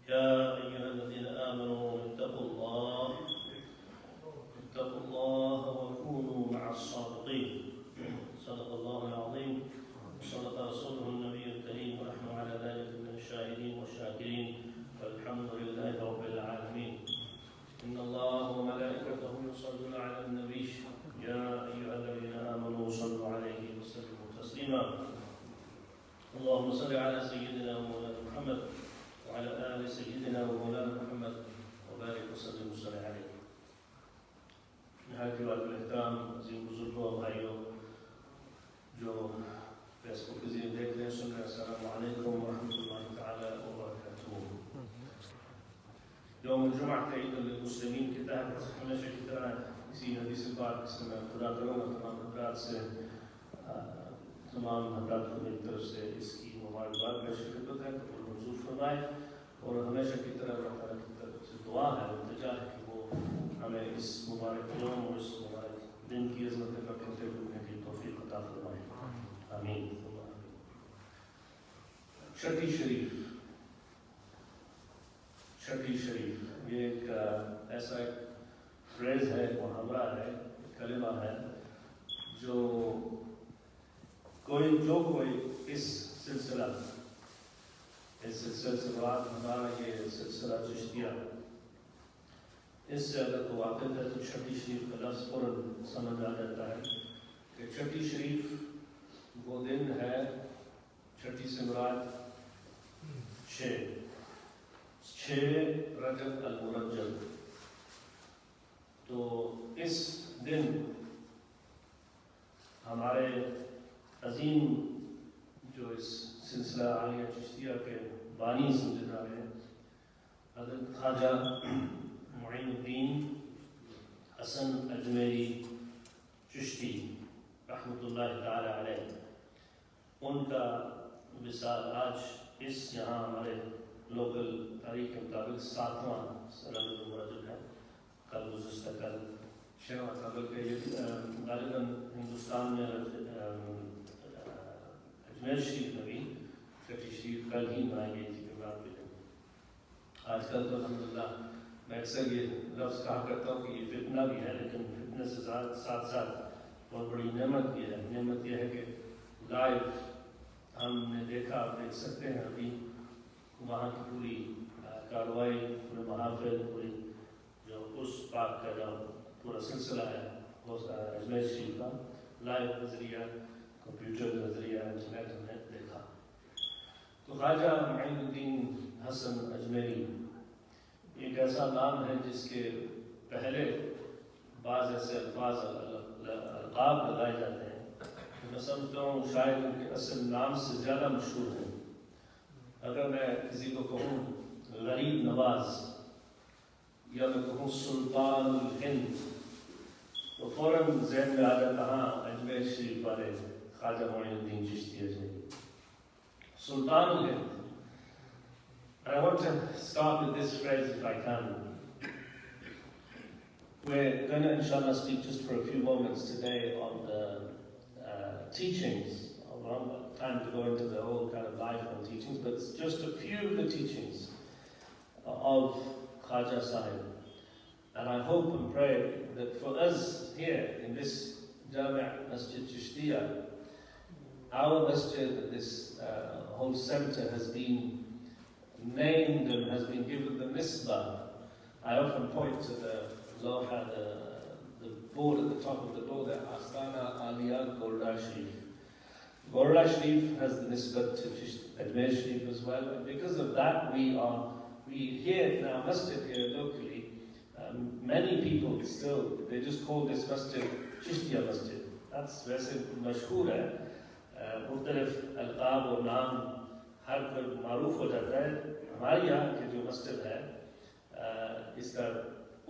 يا أيها الذين آمنوا اتقوا الله وكونوا مع الصادقين. صدق الله العظيم وصدق رسوله النبي الكريم ونحن على ذلك من الشاهدين والشاكرين والحمد لله رب العالمين. إن الله وملائكته يصلون على النبي يا أيها الذين آمنوا صلوا عليه وسلموا تسليما. اللهم صل على سيدنا ومولانا محمد وعلى آل سيدنا ومولانا محمد وبارك وسلم وسلم عليه. نهاية والاحترام عظيم बुजुर्गों और भाइयों जो फेसबुक के जरिए देख रहे हैं सुन रहे हैं, अस्सलामु अलैकुम व रहमतुल्लाहि तआला व बरकातुहू। यौम जुम्मा के ईद उल मुस्लिमीन के तहत हमेशा की तरह इसी हदीस पाक से मैं खुदा करूँगा तमाम हज़रात से तमाम हज़रात को मेरी तरफ से इसकी मुबारकबाद में शिरकत है, कबूल मंजूर फरमाए। और हमेशा की तरह अल्लाह ताला की तरफ से दुआ है, इल्तिजा है कि वो हमें इस मुबारक यौम और इस मुबारक दिन की इज़्ज़त का करते हुए की तौफीक अता फरमाए। आमीन। छठी शरीफ ये एक ऐसा एक फ्रेज है, मुहावरा है, कलिमा है जो कोई इस सिलसिला से बाद हमारा ये सिलसिला चिश्तिया, इससे अगर कोई वाक़िफ़ है तो छठी शरीफ का लफ्ज़ फ़ौरन समझ आ जाता है कि छठी शरीफ वो दिन है, छठी से मुराद 6 रजब अल-मुरज्जब। तो इस दिन हमारे अजीम जो इस सिलसिला आलिया चिश्तिया के बानी समझे जा रहे हैं हज़रत ख्वाजा मुईनुद्दीन हसन अजमेरी चिश्ती रहमतुल्लाहि ताला अलैह, उनका विसाल आज इस यहाँ हमारे लोकल तारीख के मुताबिक 7वां रजब है। कल गुज़श्ता कल 6वां था, बल्कि ये गालिबन हिंदुस्तान में अजमेर शरीफ में भी छठी शरीफ कल ही मनाई गई थी। आजकल तो अल्हम्दुलिल्लाह मैं अक्सर ये लफ्ज़ कहा करता हूँ कि ये फितना भी है, लेकिन फितने से साथ साथ बहुत बड़ी नेमत भी है। नेमत यह है कि लाइव हमने देखा, आप देख सकते हैं अभी वहाँ की पूरी कार्रवाई, पूरे महाफिल, पूरी जो उस पाक का जो पूरा सिलसिला है अजमेर शरीफ का लाइव नज़रिया, कंप्यूटर नज़रिया, इंटरनेट हमने देखा। तो ख्वाजा मुईनुद्दीन हसन अजमेरी एक ऐसा नाम है जिसके पहले बाज़ ऐसे अल्फाज अलक़ाब लगाए जाते हैं, मैं समझता हूँ शायद उनके असल नाम से ज़्यादा मशहूर है। अगर मैं किसी को कहूँ गरीब नवाज या मैं कहूँ सुल्तान हिंद तो फ़ौरन ज़हन में आ जाता, हाँ अजमेर शरीफ वाले ख्वाजा मुईनुद्दीन चिश्ती अजमेरी सुल्तान Hind. I want to start with this phrase if I can. We're going to inshallah speak just for a few moments today on the teachings. I don't have time to go into the whole kind of life and teachings, but just a few of the teachings of Khwajah Sahib. And I hope and pray that for us here in this Jami' Masjid Chishtiya, our masjid, this whole center has been named and has been given the nisbah. I often point to the board at the top of the door there, Astana Aliyah Khwajaa Sharif. Khwajaa Sharif has the nisbah to Ajmer Sharif as well, and because of that we here in our masjid here locally, many people still, they just call this masjid Chishtiya Masjid. That's वैसे मशहूर है, मुख्तलिफ अलक़ाब और नाम हर कोई मारूफ हो जाता है। हमारे यहाँ की जो मस्जिद है इसका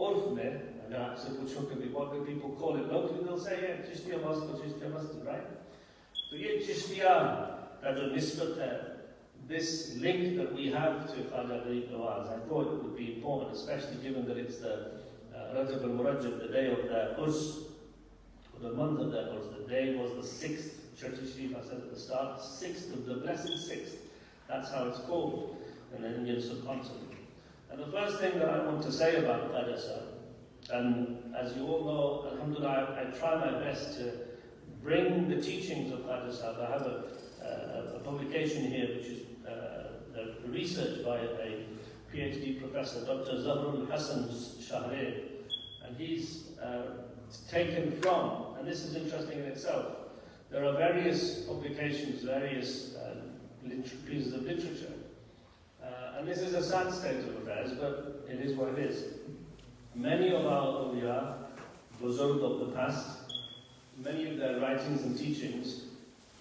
उर्फ में अगर आपसे पूछो कि what do people call it locally, they'll say yeah, Chishtiya Masjid, right? तो ये चिश्तिया का जो निस्बत है, this link that we have to Khwajaa Ghareeb Nawaaz, I thought it would be important, especially given that it's the Rajab al-Murajjab, the day of the Urs, the month of the Urs. The day was the 6th. Church Sharif, I said at the start, 6th of the blessed 6th. That's how it's called in the Indian subcontinent. And the first thing that I want to say about Khwajaa Sahib, and as you all know, alhamdulillah, I try my best to bring the teachings of Khwajaa Sahib. I have a publication here which is research by a PhD professor, Dr. Zahrul Hassan Shahre, and he's taken from, and this is interesting in itself, there are various publications, various pieces of literature, and this is a sad state of affairs, but it is what it is. Many of our awliya, Buzurg of the past, many of their writings and teachings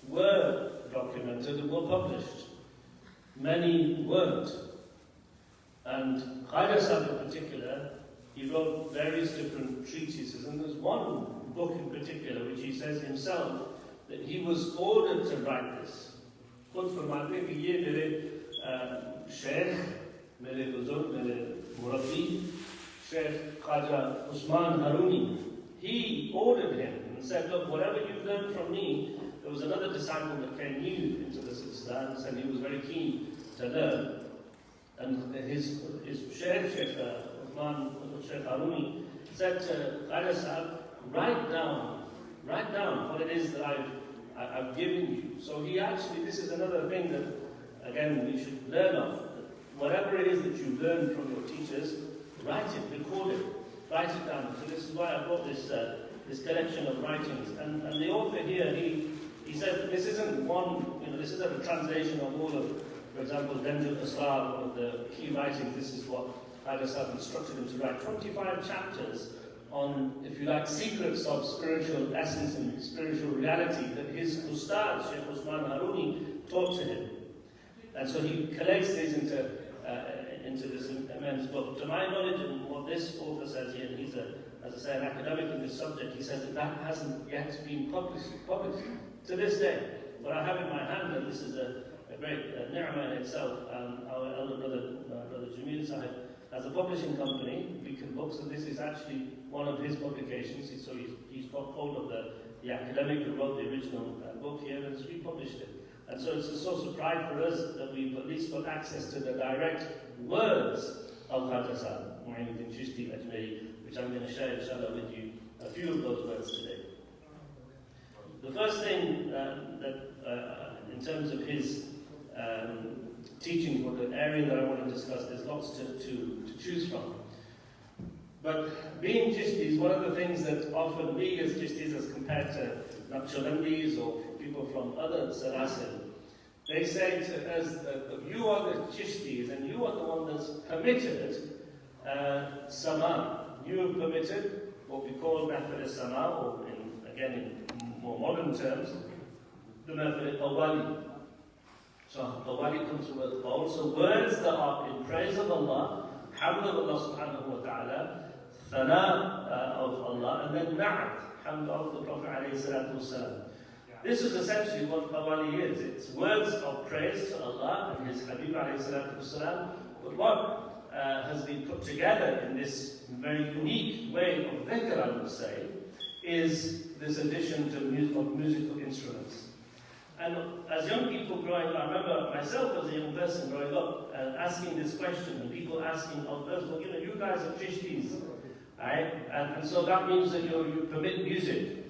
were documented and were published. Many weren't. And Khwajaa Sahib in particular, he wrote various different treatises, and there's one book in particular which he says himself that he was ordered to write this. खुद फरमाते हैं कि ये मेरे शेख, मेरे बुजुर्ग, मेरे मुरब्बी, Sheikh Khwajaa Usman Haruni, he ordered him and said, look, whatever you've learned from me, there was another disciple that came new into the Sudan, and he was very keen to learn. And his Sheikh Usman Sheikh Haruni said to Khwajaa Sahib, write down what it is that I've given you. So he actually, this is another thing that, again, we should learn of. Whatever it is that you learn from your teachers, write it, record it, write it down. So this is why I brought this collection of writings. And the author here, he said this isn't one, this isn't a translation of all of, for example, Denjul Asrar, one of the key writings. This is what Khwajaa Sahib instructed him to write. 25 chapters on, if you like, secrets of spiritual essence and spiritual reality that his Ustad, Sheikh Usman Haruni, taught to him. And so he collates these into this immense book. To my knowledge, and what this author says here, and he's, as I say, an academic in this subject, he says that hasn't yet been published to this day. What I have in my hand, and this is a great ni'mah in itself, our elder brother, Brother Jamil Sahib, has a publishing company, Beacon Books, and this is actually one of his publications. So he's got hold of the academic who wrote the original book here and has republished it. And so it's a source of pride for us that we've at least got access to the direct words of Khwajaa Sahib, Imam Irfan Chishti, which I'm going to share, inshallah, with you a few of those words today. The first thing that in terms of his teachings, or the area that I want to discuss, there's lots to choose from. But being Chishtis, one of the things that often we as Chishtis, as compared to Naqshbandis or people from other Salasil, they say to us that you are the Chishtis and you are the one that's permitted Samaa. You have permitted what we call method Samaa, or again in more modern terms, the method qawwaali. So qawwaali comes from also words that are in praise of Allah, hamd of Allah subhanahu wa ta'ala, thana of Allah, and then na'at, hamd of the Prophet alayhi salatu wasalam. This is essentially what qawwaali is. It's words of praise to Allah and His Habib alayhi salatu wasalam, but what has been put together in this very unique way of dhikr, I would say, is this addition of musical instruments. And as young people growing up, I remember myself as a young person growing up asking this question, and people asking of us, well, you guys are Chishtis, right? And so that means that you permit music,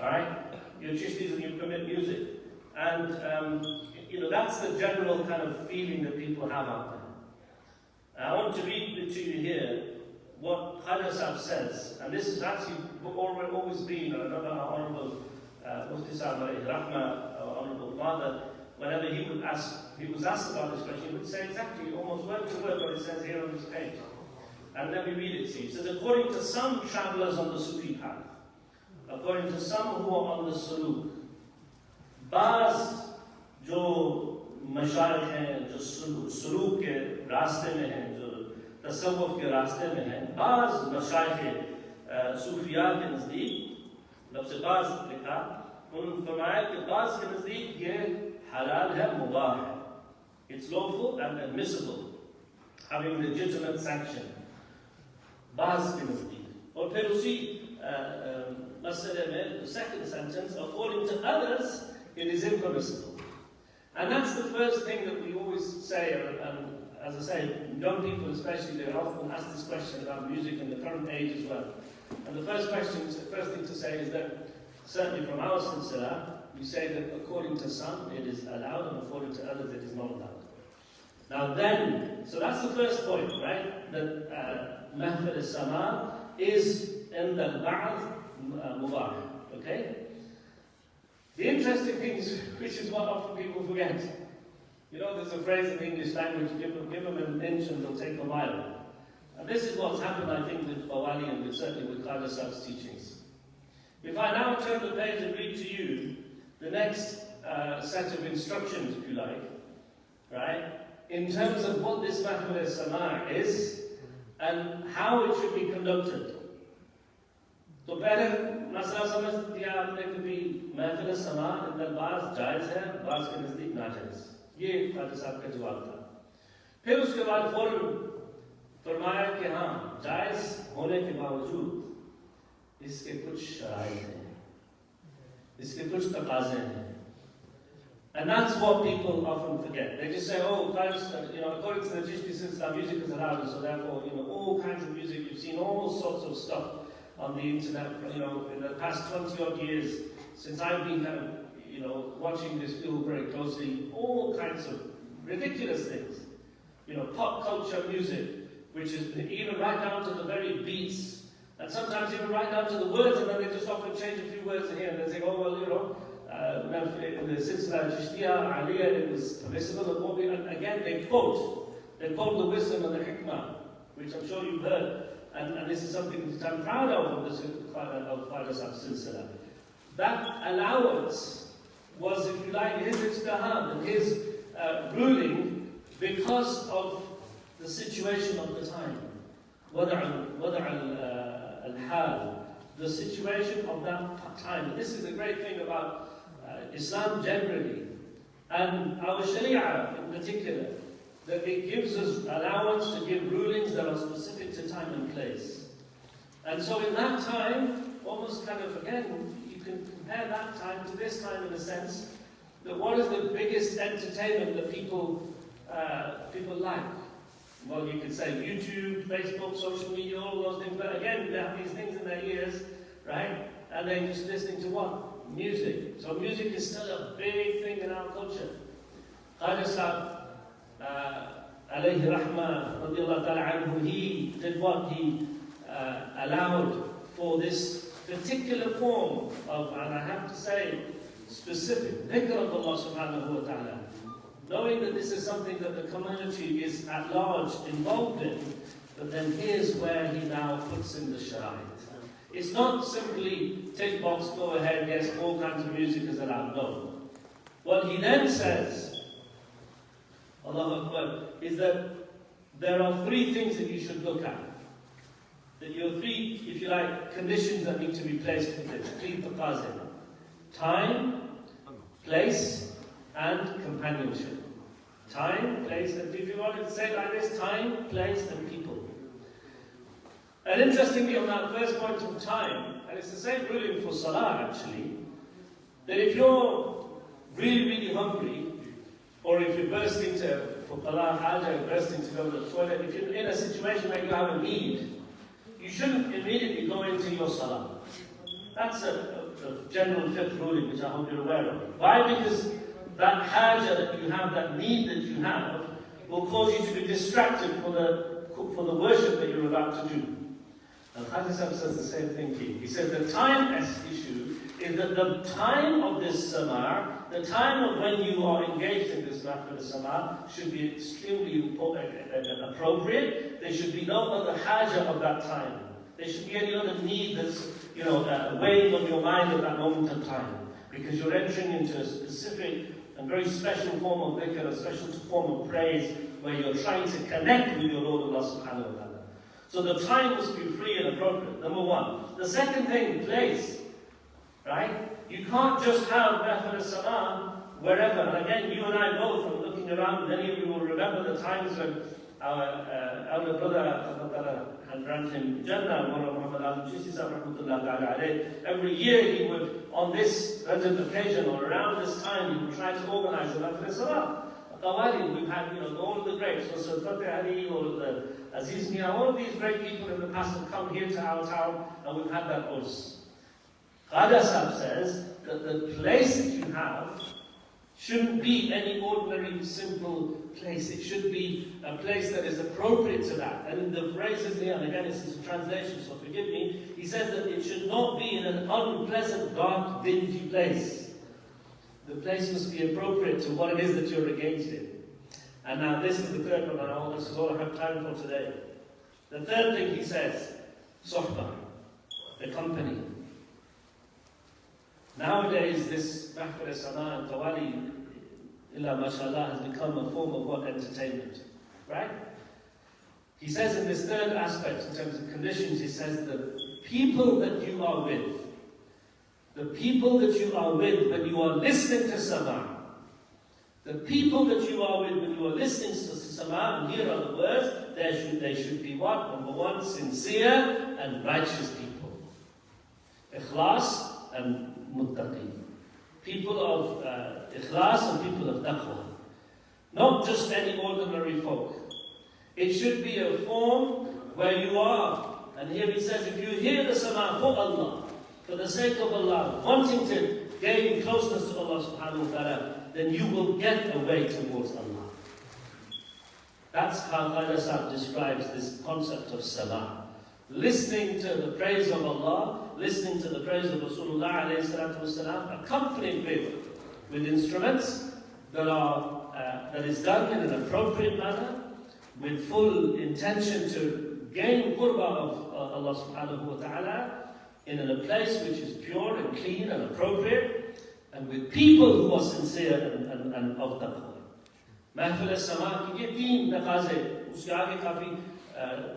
right? You're Chishtis and you permit music. And, that's the general kind of feeling that people have out there. I want to read to you here what Khwajaa Sahib says, and this has actually always been, I remember our Honorable Mufti Sahib alayhi rahmah, our Honorable Father, whenever he was asked about this question, he would say exactly, almost word to word, what it says here on this page. And let me read it to you. It says, according to some travelers on the Sufi path, according to some who are on the Suluk, Baz jo मशाइख हैं जो सुलूक के रास्ते में हैं, जो तसव्वुफ के रास्ते में हैं, बाज़ मशाइख सूफिया के नज़दीक, लफ्ज़ बाज़ लिखा, उन्होंने फरमाया कि बाज़ के नज़दीक ये हलाल है, मुबाह है, it's lawful and admissible, having legitimate sanction. बाज़ के नज़दीक. और फिर उसी मसले में, the second sentence, according to others, it is impermissible. And that's the first thing that we always say, and as I say, young people especially, they often ask this question about music in the current age as well. And the first thing to say is that, certainly from our silsila, we say that according to some it is allowed and according to others it is not allowed. Now then, so that's the first point, right? That Mahfil al-Samaa is in the Ba'ad Mubarak, okay? The interesting thing is, which is what often people forget. You know, there's a phrase in the English language, give them an inch and they'll take a mile. And this is what's happened, I think, with qawwaali and certainly with Khwajaa Sahib's teachings. If I now turn the page and read to you the next set of instructions, if you like, right, in terms of what this Mahfil al-Samaa is and how it should be conducted. तो पहले मसला समझ दिया आपने कि भी महफिल समा अंदर बाज जायज़ है, बाज के नज़दीक नाजायज़। ये ख्वाजा साहब का जवाब था। फिर उसके बाद फौरन फरमाया कि हाँ, जायज़ होने के बावजूद इसके कुछ शराइत हैं, इसके कुछ तकाज़े हैं। And that's what people often forget. They just say, oh, you know, according to the Chishti silsila, music is allowed, so therefore, you know, all kinds of music, you've seen all sorts of stuff on the internet, you know, in the past 20 odd years, since I've been kind of, you know, watching this field very closely, all kinds of ridiculous things. You know, pop culture music, which is even right down to the very beats, and sometimes even right down to the words, and then they just often change a few words here, and they say, oh, well, you know, in the silsila Chishtiya, Aliyah, it was permissible, and again, they quote the wisdom and the hikmah, which I'm sure you've heard. And this is something that I'm proud of Khwajaa Sahib's silsila. That allowance was, if you like, his ijtihad and his ruling because of the situation of the time. Wada' al-hal, the situation of that time. This is a great thing about Islam generally, and our Sharia in particular, that it gives us allowance to give rulings that are specific to time and place. And so in that time, almost kind of, again, you can compare that time to this time in a sense, that what is the biggest entertainment that people like? Well, you could say YouTube, Facebook, social media, all those things, but again, they have these things in their ears, right? And they're just listening to what? Music. So music is still a big thing in our culture. Khwajaa Sahib, alayhi rahmah, radiallahu ta'ala anhu, he did what? He allowed for this particular form of, and I have to say, specific dhikr of Allah subhanahu wa ta'ala. Knowing that this is something that the community is at large involved in, but then here's where he now puts in the shara'i. It's not simply tick box, go ahead, yes, all kinds of music is allowed. No. What he then says, Allahu Akbar, is that there are three things that you should look at. That your three, if you like, conditions that need to be placed with it. Three taqazim. Time, place, and companionship. Time, place, and if you wanted to say it like this, time, place, and people. And interestingly, on that first point of time, and it's the same ruling for salah actually, that if you're really, really hungry, or if you're bursting to, for qala haja, you're bursting to go to the toilet, if you're in a situation where you have a need, you shouldn't immediately go into your salah. That's a general fiqh ruling, which I hope you're aware of. Why? Because that haja that you have, that need that you have, will cause you to be distracted for the worship that you're about to do. And Khwajaa Sahib says the same thing here. He says the time issue is that the time of this Samaa, the time of when you are engaged in this Mahfil Samaa, should be extremely appropriate. There should be no other haja of that time. There should be any other need that's, you know, weighing on your mind at that moment of time. Because you're entering into a specific and very special form of dhikr, a special form of praise, where you're trying to connect with your Lord Allah subhanahu wa ta'ala. So the time must be free and appropriate, number one. The second thing, place. Right? You can't just have Mahfil Samaa wherever. And again, you and I both, from looking around, many of you will remember the times when our elder brother had granted him Jannah, Muhammad Irfan Chishti, every year he would, on this occasion or around this time, he would try to organize a Mahfil Samaa. qawwaali, we've had, all the greats, Rasul Fateh Ali, or Aziz Mian, all of these great people in the past have come here to our town, and we've had that urs. Khwajaa Sahib says that the place that you have shouldn't be any ordinary, simple place. It should be a place that is appropriate to that. And the phrases here, and again, this is a translation, so forgive me, he says that it should not be in an unpleasant, dark, dingy place. The place must be appropriate to what it is that you're engaged in. And now this is the third one, and this is all I have time for today. The third thing he says, sohbah, the company. Nowadays, this mahfil Samaa and qawwaali, illa mashallah, has become a form of what? Entertainment. Right? He says in this third aspect, in terms of conditions, he says the people that you are with, the people that you are with when you are listening to Samaa, the people that you are with when you are listening to Samaa, and here are the words, they should be what? Number one, sincere and righteous people. Ikhlas and muttaqi. People of ikhlas and people of taqwa. Not just any ordinary folk. It should be a form where you are. And here he says, if you hear the Samaa for Allah, for the sake of Allah, wanting to gain closeness to Allah subhanahu wa ta'ala, then you will get a way towards Allah. That's how Khwajaa Sahib describes this concept of Samaa. Listening to the praise of Allah, listening to the praise of Rasulullah alayhi salatu wasalam, accompanied with instruments that is done in an appropriate manner, with full intention to gain qurbah of Allah subhanahu wa ta'ala, in a place which is pure and clean and appropriate, and with people who are sincere and of taqwa. महफिल समा की ये तीन तकाज़े, उसके आगे काफ़ी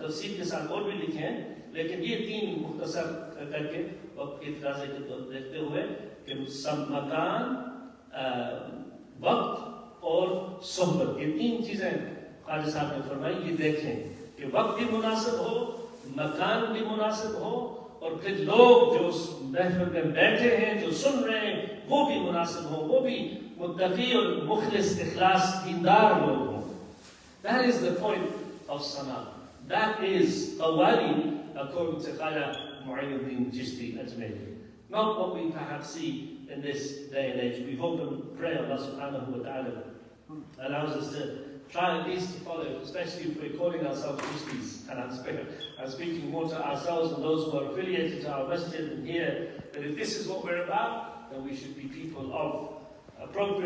तफसील के साथ और भी लिखे हैं, लेकिन ये तीन मुख्तसर करके वक्त के तकाज़े को देखते हुए कि मकान, वक्त और सोहबत, ये तीन चीज़ें ख्वाजा साहब ने फरमाई, ये देखें कि वक्त भी मुनासिब हो, मकान भी मुनासिब हो, और फिर लोग जो महफिल में बैठे हैं, जो सुन रहे हैं, वो भी मुनासिब हो, वो भी मुत्तकी और मुखलिस, इखलास, दीनदार लोग हों. That is the point of Samaa. That is qawwaali, according to Khwajaa Ghareeb Chishti Ajmeri. Not what we perhaps see in this day and age. We hope and pray Allah subhanahu wa ta'ala allows us to try at least to follow, especially if we're calling ourselves Chishtis. And I'm speaking more to ourselves and those who are affiliated to our masjid and here, that if this is what we're about, then we should be people of appropriate